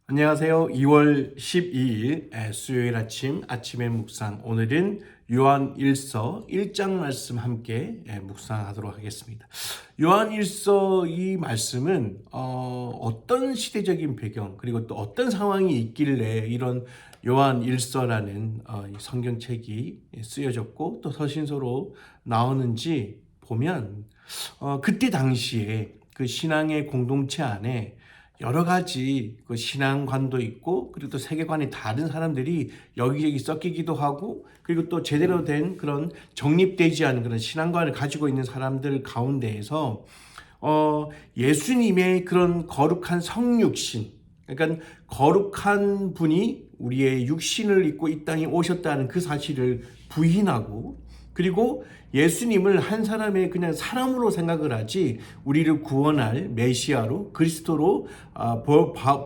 안녕하세요. 2월 12일 수요일 아침의 묵상. 오늘은 요한 1서 1장 말씀 함께 묵상하도록 하겠습니다. 요한 1서 이 말씀은 어떤 시대적인 배경 그리고 또 어떤 상황이 있길래 이런 요한 1서라는 성경책이 쓰여졌고 또 서신서로 나오는지 보면 그때 당시에 그 신앙의 공동체 안에 여러 가지 그 신앙관도 있고 그리고 또 세계관이 다른 사람들이 여기저기 섞이기도 하고 그리고 또 제대로 된 그런 정립되지 않은 그런 신앙관을 가지고 있는 사람들 가운데에서 예수님의 그런 거룩한 성육신, 그러니까 거룩한 분이 우리의 육신을 입고 이 땅에 오셨다는 그 사실을 부인하고, 그리고 예수님을 한 사람의 그냥 사람으로 생각을 하지 우리를 구원할 메시아로 그리스도로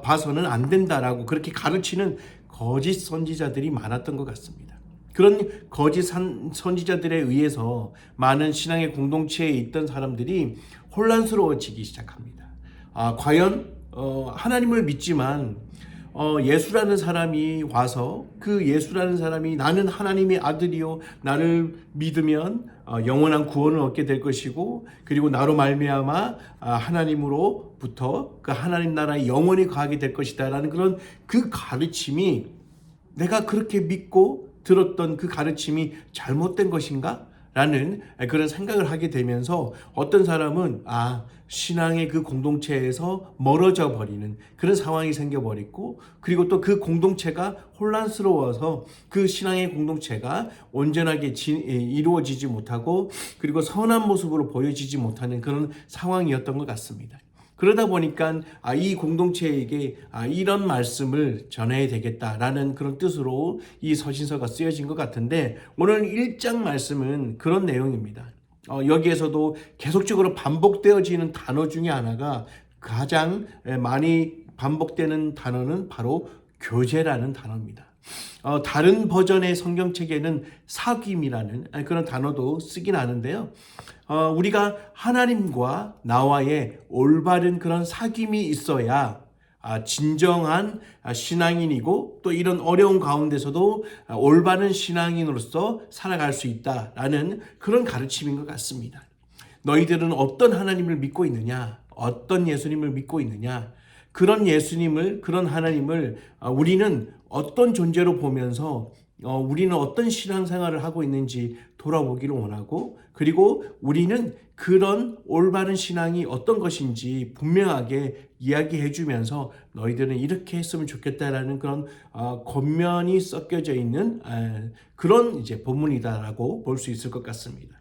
봐서는 안 된다라고 그렇게 가르치는 거짓 선지자들이 많았던 것 같습니다. 그런 거짓 선지자들에 의해서 많은 신앙의 공동체에 있던 사람들이 혼란스러워지기 시작합니다. 과연 하나님을 믿지만 예수라는 사람이 와서 그 예수라는 사람이 나는 하나님의 아들이요 나를 믿으면 영원한 구원을 얻게 될 것이고 그리고 나로 말미암아 하나님으로부터 그 하나님 나라에 영원히 거하게 될 것이다 라는 그런 그 가르침이 내가 그렇게 믿고 들었던 그 가르침이 잘못된 것인가? 라는 그런 생각을 하게 되면서 어떤 사람은 신앙의 그 공동체에서 멀어져 버리는 그런 상황이 생겨버렸고, 그리고 또 그 공동체가 혼란스러워서 그 신앙의 공동체가 온전하게 이루어지지 못하고 그리고 선한 모습으로 보여지지 못하는 그런 상황이었던 것 같습니다. 그러다 보니까 이 공동체에게 이런 말씀을 전해야 되겠다라는 그런 뜻으로 이 서신서가 쓰여진 것 같은데, 오늘 1장 말씀은 그런 내용입니다. 여기에서도 계속적으로 반복되어지는 단어 중에 하나가, 가장 많이 반복되는 단어는 바로 교제라는 단어입니다. 다른 버전의 성경책에는 사귐이라는 그런 단어도 쓰긴 하는데요. 우리가 하나님과 나와의 올바른 그런 사귐이 있어야 진정한 신앙인이고 또 이런 어려운 가운데서도 올바른 신앙인으로서 살아갈 수 있다라는 그런 가르침인 것 같습니다. 너희들은 어떤 하나님을 믿고 있느냐? 어떤 예수님을 믿고 있느냐? 그런 예수님을, 그런 하나님을 우리는 어떤 존재로 보면서 우리는 어떤 신앙생활을 하고 있는지 돌아보기를 원하고, 그리고 우리는 그런 올바른 신앙이 어떤 것인지 분명하게 이야기해 주면서 너희들은 이렇게 했으면 좋겠다라는 그런 권면이 섞여져 있는 그런 이제 본문이다라고 볼 수 있을 것 같습니다.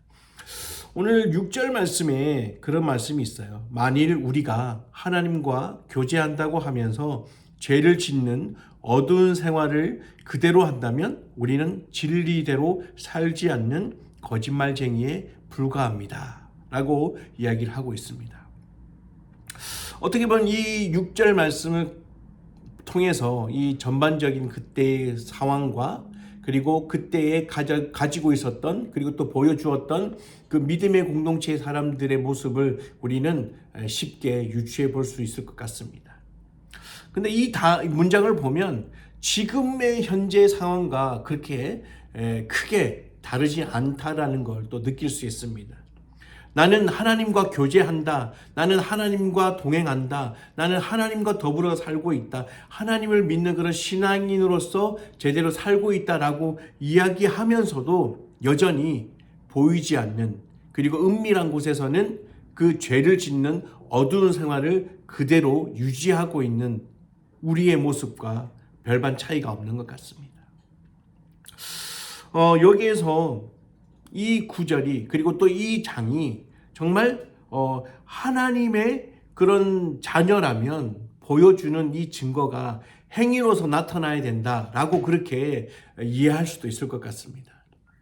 오늘 6절 말씀에 그런 말씀이 있어요. 만일 우리가 하나님과 교제한다고 하면서 죄를 짓는 어두운 생활을 그대로 한다면 우리는 진리대로 살지 않는 거짓말쟁이에 불과합니다 라고 이야기를 하고 있습니다. 어떻게 보면 이 6절 말씀을 통해서 이 전반적인 그때의 상황과 그리고 그때에 가지고 있었던 그리고 또 보여주었던 그 믿음의 공동체의 사람들의 모습을 우리는 쉽게 유추해 볼 수 있을 것 같습니다. 근데 이 문장을 보면 지금의 현재 상황과 그렇게 크게 다르지 않다라는 걸 또 느낄 수 있습니다. 나는 하나님과 교제한다. 나는 하나님과 동행한다. 나는 하나님과 더불어 살고 있다. 하나님을 믿는 그런 신앙인으로서 제대로 살고 있다라고 이야기하면서도 여전히 보이지 않는, 그리고 은밀한 곳에서는 그 죄를 짓는 어두운 생활을 그대로 유지하고 있는 우리의 모습과 별반 차이가 없는 것 같습니다. 여기에서 이 구절이 그리고 또 이 장이 정말 하나님의 그런 자녀라면 보여주는 이 증거가 행위로서 나타나야 된다라고 그렇게 이해할 수도 있을 것 같습니다.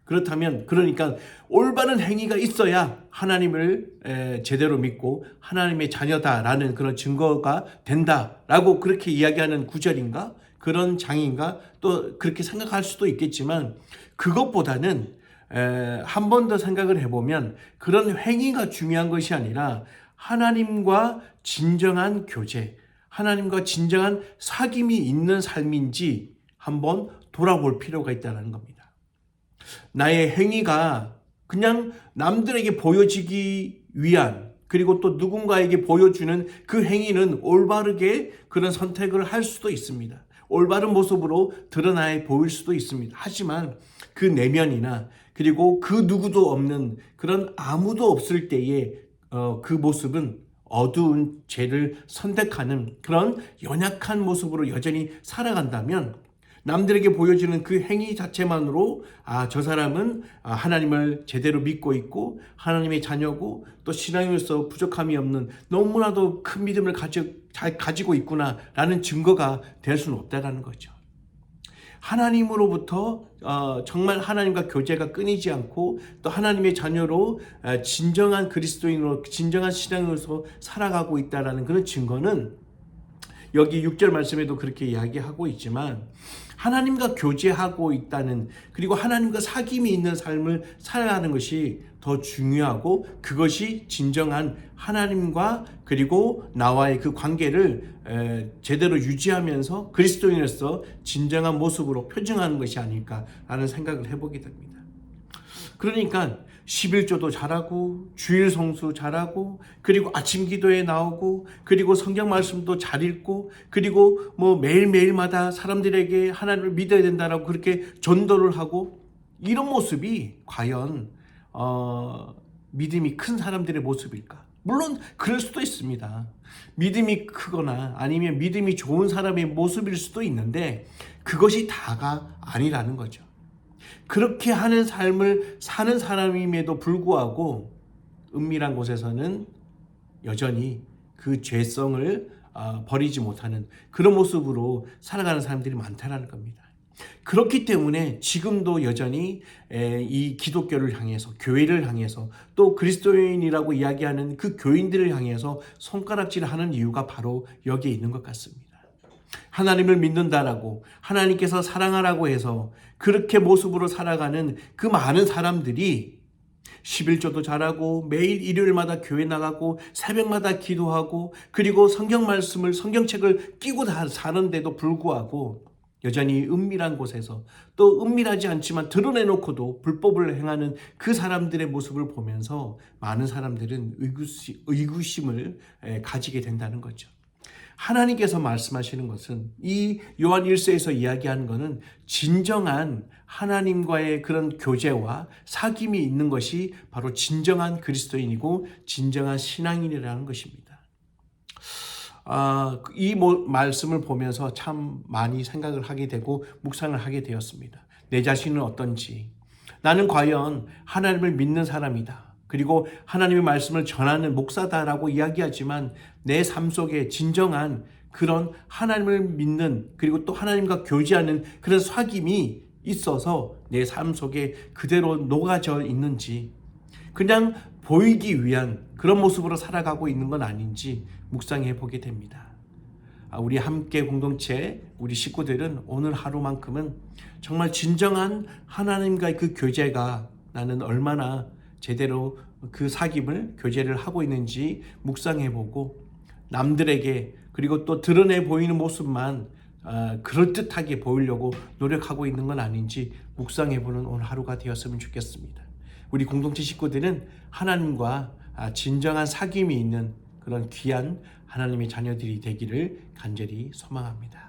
그렇다면 그러니까 올바른 행위가 있어야 하나님을 제대로 믿고 하나님의 자녀다라는 그런 증거가 된다라고 그렇게 이야기하는 구절인가? 그런 장인가? 또 그렇게 생각할 수도 있겠지만, 그것보다는 한 번 더 생각을 해보면 그런 행위가 중요한 것이 아니라 하나님과 진정한 교제, 하나님과 진정한 사귐이 있는 삶인지 한번 돌아볼 필요가 있다는 겁니다. 나의 행위가 그냥 남들에게 보여지기 위한, 그리고 또 누군가에게 보여주는 그 행위는 올바르게 그런 선택을 할 수도 있습니다. 올바른 모습으로 드러나야 보일 수도 있습니다. 하지만 그 내면이나 그리고 그 누구도 없는 그런 아무도 없을 때의 그 모습은 어두운 죄를 선택하는 그런 연약한 모습으로 여전히 살아간다면 남들에게 보여지는 그 행위 자체만으로 저 사람은 하나님을 제대로 믿고 있고 하나님의 자녀고 또 신앙으로서 부족함이 없는 너무나도 큰 믿음을 잘 가지고 있구나라는 증거가 될 수는 없다는 거죠. 하나님으로부터 정말 하나님과 교제가 끊이지 않고 또 하나님의 자녀로 진정한 그리스도인으로 진정한 신앙으로서 살아가고 있다는 그런 증거는 여기 6절 말씀에도 그렇게 이야기하고 있지만 하나님과 교제하고 있다는, 그리고 하나님과 사귐이 있는 삶을 살아가는 것이 더 중요하고 그것이 진정한 하나님과 그리고 나와의 그 관계를 제대로 유지하면서 그리스도인으로서 진정한 모습으로 표정하는 것이 아닐까라는 생각을 해보게 됩니다. 그러니까 11조도 잘하고 주일 성수 잘하고 그리고 아침 기도에 나오고 그리고 성경 말씀도 잘 읽고 그리고 매일매일마다 사람들에게 하나님을 믿어야 된다라고 그렇게 전도를 하고, 이런 모습이 과연 믿음이 큰 사람들의 모습일까? 물론 그럴 수도 있습니다. 믿음이 크거나 아니면 믿음이 좋은 사람의 모습일 수도 있는데 그것이 다가 아니라는 거죠. 그렇게 하는 삶을 사는 사람임에도 불구하고 은밀한 곳에서는 여전히 그 죄성을 버리지 못하는 그런 모습으로 살아가는 사람들이 많다는 겁니다. 그렇기 때문에 지금도 여전히 이 기독교를 향해서, 교회를 향해서, 또 그리스도인이라고 이야기하는 그 교인들을 향해서 손가락질을 하는 이유가 바로 여기에 있는 것 같습니다. 하나님을 믿는다라고, 하나님께서 사랑하라고 해서 그렇게 모습으로 살아가는 그 많은 사람들이 11조도 잘하고 매일 일요일마다 교회 나가고 새벽마다 기도하고 그리고 성경 말씀을, 성경책을 끼고 다 사는데도 불구하고 여전히 은밀한 곳에서, 또 은밀하지 않지만 드러내놓고도 불법을 행하는 그 사람들의 모습을 보면서 많은 사람들은 의구심을 가지게 된다는 거죠. 하나님께서 말씀하시는 것은, 이 요한 1서에서 이야기하는 것은 진정한 하나님과의 그런 교제와 사귐이 있는 것이 바로 진정한 그리스도인이고 진정한 신앙인이라는 것입니다. 이 말씀을 보면서 참 많이 생각을 하게 되고 묵상을 하게 되었습니다. 내 자신은 어떤지, 나는 과연 하나님을 믿는 사람이다, 그리고 하나님의 말씀을 전하는 목사다라고 이야기하지만 내 삶 속에 진정한 그런 하나님을 믿는, 그리고 또 하나님과 교제하는 그런 사귐이 있어서 내 삶 속에 그대로 녹아져 있는지, 그냥 보이기 위한 그런 모습으로 살아가고 있는 건 아닌지 묵상해 보게 됩니다. 우리 함께 공동체, 우리 식구들은 오늘 하루만큼은 정말 진정한 하나님과의 그 교제가 나는 얼마나 제대로 그 사귐을, 교제를 하고 있는지 묵상해보고, 남들에게 그리고 또 드러내 보이는 모습만 그럴듯하게 보이려고 노력하고 있는 건 아닌지 묵상해보는 오늘 하루가 되었으면 좋겠습니다. 우리 공동체 식구들은 하나님과 진정한 사귐이 있는 그런 귀한 하나님의 자녀들이 되기를 간절히 소망합니다.